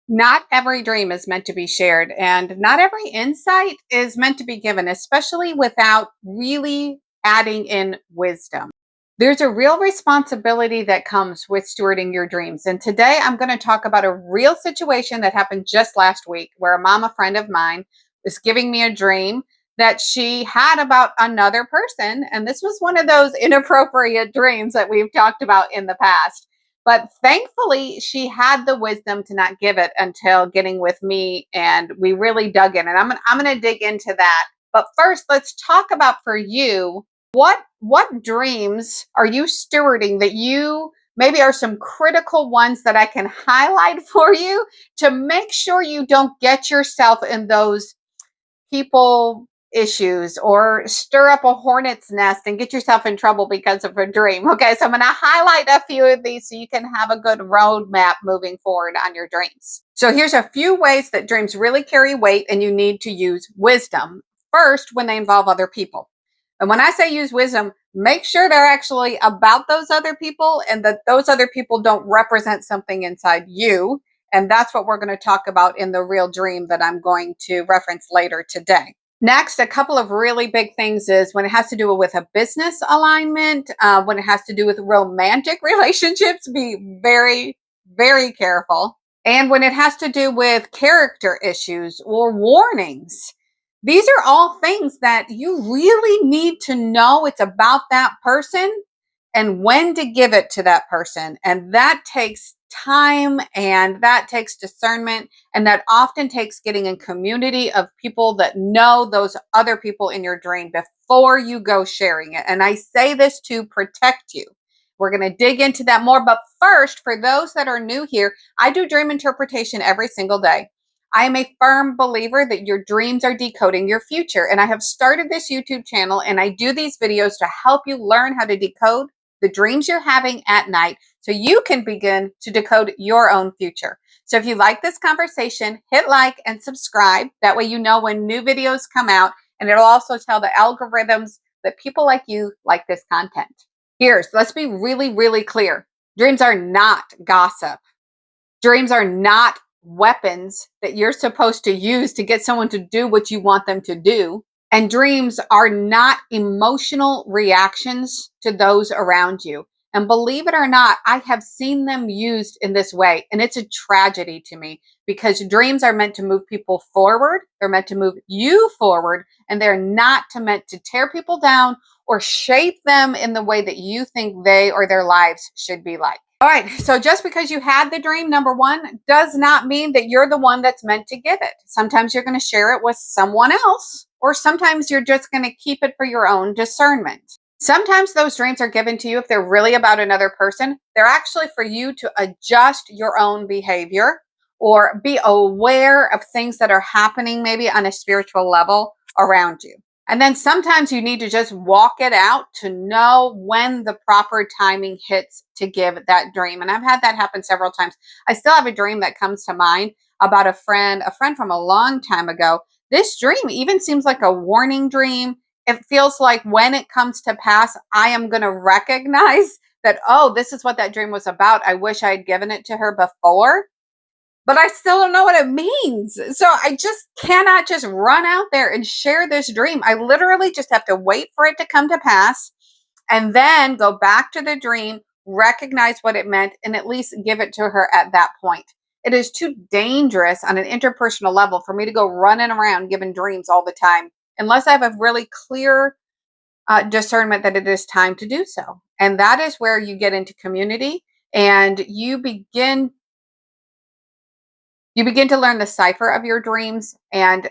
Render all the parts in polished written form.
Not every dream is meant to be shared, and not every insight is meant to be given, especially without really adding in wisdom. There's a real responsibility that comes with stewarding your dreams. And today I'm going to talk about a real situation that happened just last week where a mama friend of mine was giving me a dream that she had about another person. And this was one of those inappropriate dreams that we've talked about in the past. But thankfully, she had the wisdom to not give it until getting with me. And we really dug in. And I'm going to dig into that. But first, let's talk about for you what dreams are you stewarding that you maybe are some critical ones that I can highlight for you to make sure you don't get yourself in those people issues or stir up a hornet's nest and get yourself in trouble because of a dream. Okay, so I'm going to highlight a few of these so you can have a good roadmap moving forward on your dreams. So here's a few ways that dreams really carry weight and you need to use wisdom. First, when they involve other people. And when I say use wisdom, make sure they're actually about those other people and that those other people don't represent something inside you. And that's what we're going to talk about in the real dream that I'm going to reference later today. Next, a couple of really big things is when it has to do with a business alignment, when it has to do with romantic relationships, be very, very careful. And when it has to do with character issues or warnings, these are all things that you really need to know it's about that person and when to give it to that person. And that takes time and that takes discernment. And that often takes getting in community of people that know those other people in your dream before you go sharing it. And I say this to protect you. We're going to dig into that more. But first, for those that are new here, I do dream interpretation every single day. I am a firm believer that your dreams are decoding your future. And I have started this YouTube channel and I do these videos to help you learn how to decode the dreams you're having at night so you can begin to decode your own future. So if you like this conversation, hit like and subscribe. That way you know when new videos come out, and it'll also tell the algorithms that people like you like this content. Let's be really, really clear. Dreams are not gossip. Dreams are not weapons that you're supposed to use to get someone to do what you want them to do. And dreams are not emotional reactions to those around you. And believe it or not, I have seen them used in this way. And it's a tragedy to me because dreams are meant to move people forward. They're meant to move you forward. And they're not meant to tear people down or shape them in the way that you think they or their lives should be like. All right, so just because you had the dream, number one, does not mean that you're the one that's meant to give it. Sometimes you're going to share it with someone else, or sometimes you're just going to keep it for your own discernment. Sometimes those dreams are given to you if they're really about another person. They're actually for you to adjust your own behavior or be aware of things that are happening maybe on a spiritual level around you. And then sometimes you need to just walk it out to know when the proper timing hits to give that dream. And I've had that happen several times. I still have a dream that comes to mind about a friend from a long time ago. This dream even seems like a warning dream. It feels like when it comes to pass, I am going to recognize that, oh, this is what that dream was about. I wish I had given it to her before. But I still don't know what it means. So I just cannot just run out there and share this dream. I literally just have to wait for it to come to pass and then go back to the dream, recognize what it meant, and at least give it to her at that point. It is too dangerous on an interpersonal level for me to go running around giving dreams all the time unless I have a really clear discernment that it is time to do so. And that is where you get into community and you begin to learn the cipher of your dreams and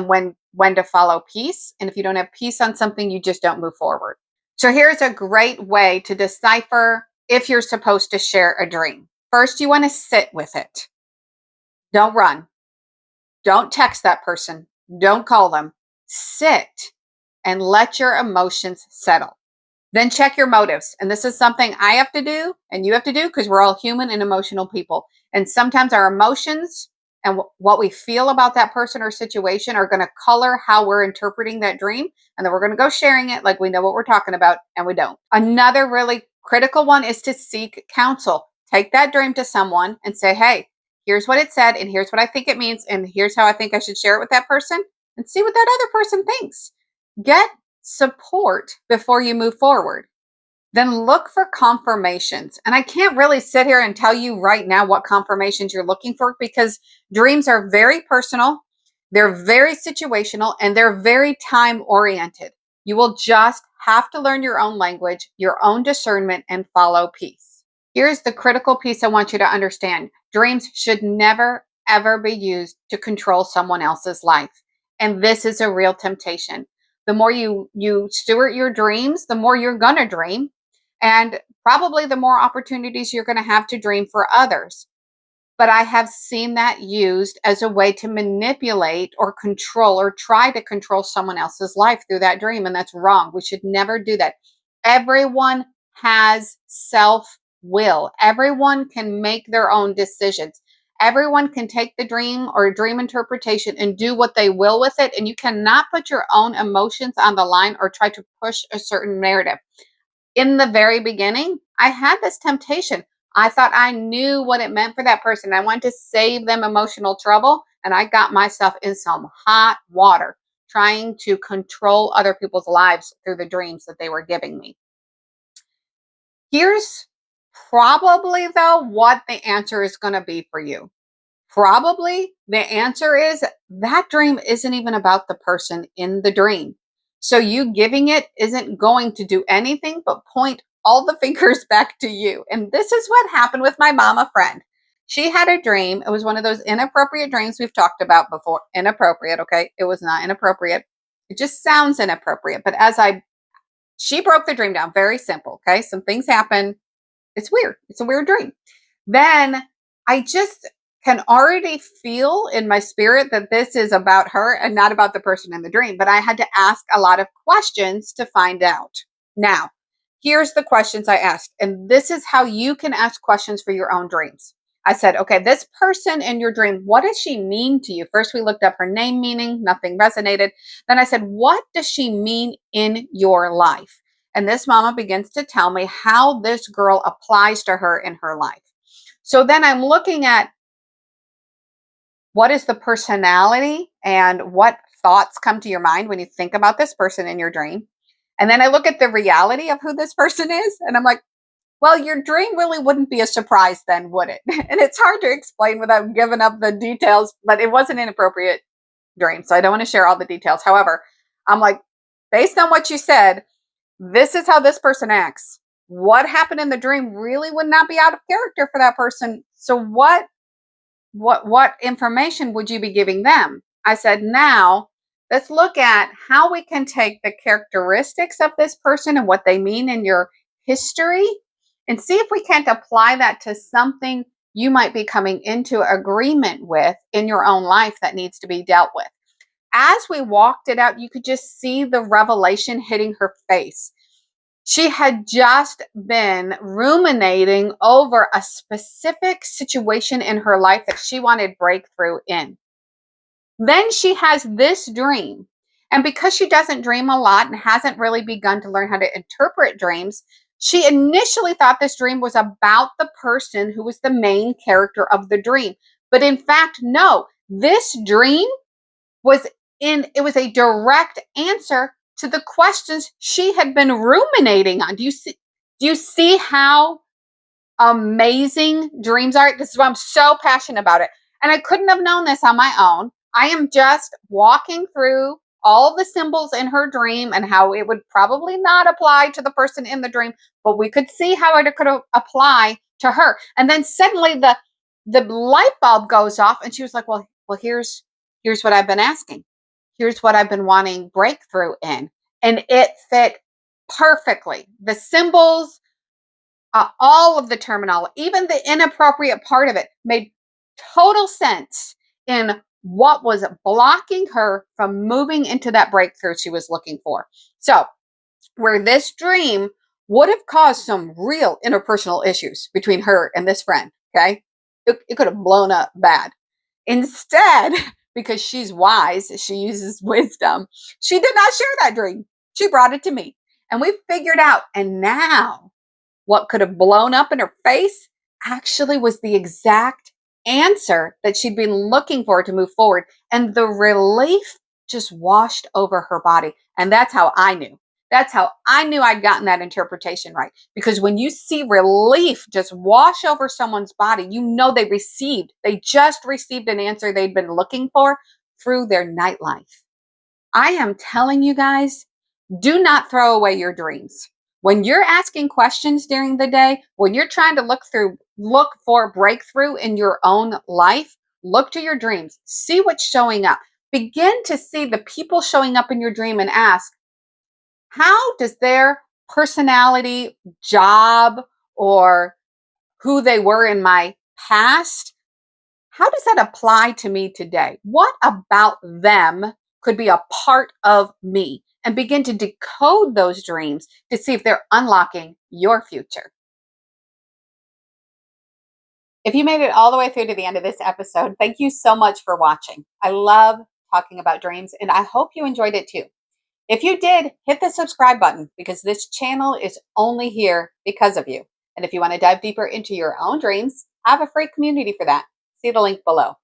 when to follow peace. And if you don't have peace on something, you just don't move forward. So here's a great way to decipher if you're supposed to share a dream. First, you want to sit with it. Don't run. Don't text that person. Don't call them. Sit and let your emotions settle. Then check your motives. And this is something I have to do and you have to do because we're all human and emotional people. And sometimes our emotions and what we feel about that person or situation are going to color how we're interpreting that dream. And then we're going to go sharing it like we know what we're talking about and we don't. Another really critical one is to seek counsel. Take that dream to someone and say, hey, Here's what it said, and here's what I think it means, and here's how I think I should share it with that person, and see what that other person thinks. Get support before you move forward. Then look for confirmations. And I can't really sit here and tell you right now what confirmations you're looking for, because dreams are very personal, they're very situational, and they're very time oriented. You will just have to learn your own language, your own discernment, and follow peace. Here's the critical piece I want you to understand. Dreams should never, ever be used to control someone else's life. And this is a real temptation. The more you steward your dreams, the more you're going to dream. And probably the more opportunities you're going to have to dream for others. But I have seen that used as a way to manipulate or control or try to control someone else's life through that dream. And that's wrong. We should never do that. Everyone has self will, everyone can make their own decisions. Everyone can take the dream or dream interpretation and do what they will with it. And you cannot put your own emotions on the line or try to push a certain narrative. In the very beginning, I had this temptation. I thought I knew what it meant for that person. I wanted to save them emotional trouble, and I got myself in some hot water trying to control other people's lives through the dreams that they were giving me. Here's probably, though, what the answer is going to be for you. Probably the answer is that dream isn't even about the person in the dream. So you giving it isn't going to do anything but point all the fingers back to you. And this is what happened with my mama friend. She had a dream. It was one of those inappropriate dreams we've talked about before. Inappropriate, okay? It was not inappropriate. It just sounds inappropriate. But she broke the dream down. Very simple, okay? Some things happen. It's weird. It's a weird dream. Then I just can already feel in my spirit that this is about her and not about the person in the dream. But I had to ask a lot of questions to find out. Now, here's the questions I asked. And this is how you can ask questions for your own dreams. I said, okay, this person in your dream, what does she mean to you? First, we looked up her name meaning, nothing resonated. Then I said, what does she mean in your life? And this mama begins to tell me how this girl applies to her in her life. So then I'm looking at what is the personality and what thoughts come to your mind when you think about this person in your dream. And then I look at the reality of who this person is. And I'm like, well, your dream really wouldn't be a surprise then, would it? And it's hard to explain without giving up the details, but it was an inappropriate dream. So I don't want to share all the details. However, I'm like, based on what you said, this is how this person acts. What happened in the dream really would not be out of character for that person. So what information would you be giving them? I said, now let's look at how we can take the characteristics of this person and what they mean in your history and see if we can't apply that to something you might be coming into agreement with in your own life that needs to be dealt with. As we walked it out, you could just see the revelation hitting her face. She had just been ruminating over a specific situation in her life that she wanted breakthrough in. Then she has this dream. And because she doesn't dream a lot and hasn't really begun to learn how to interpret dreams, she initially thought this dream was about the person who was the main character of the dream. But in fact, no, this dream was a direct answer to the questions she had been ruminating on. Do you see how amazing dreams are? This is why I'm so passionate about it. And I couldn't have known this on my own. I am just walking through all the symbols in her dream and how it would probably not apply to the person in the dream, but we could see how it could apply to her. And then suddenly the light bulb goes off and she was like, well, here's what I've been asking. Here's what I've been wanting breakthrough in. And it fit perfectly. The symbols, all of the terminology, even the inappropriate part of it made total sense in what was blocking her from moving into that breakthrough she was looking for. So where this dream would have caused some real interpersonal issues between her and this friend, okay? It could have blown up bad. Instead, because she's wise, she uses wisdom, she did not share that dream. She brought it to me. And we figured out, and now what could have blown up in her face actually was the exact answer that she'd been looking for to move forward. And the relief just washed over her body. And that's how I knew. That's how I knew I'd gotten that interpretation right. Because when you see relief just wash over someone's body, you know they just received an answer they'd been looking for through their nightlife. I am telling you guys, do not throw away your dreams. When you're asking questions during the day, when you're trying to look for breakthrough in your own life, look to your dreams, see what's showing up. Begin to see the people showing up in your dream and ask, how does their personality, job, or who they were in my past, how does that apply to me today? What about them could be a part of me? And begin to decode those dreams to see if they're unlocking your future. If you made it all the way through to the end of this episode, thank you so much for watching. I love talking about dreams, and I hope you enjoyed it too. If you did, hit the subscribe button because this channel is only here because of you. And if you want to dive deeper into your own dreams, I have a free community for that. See the link below.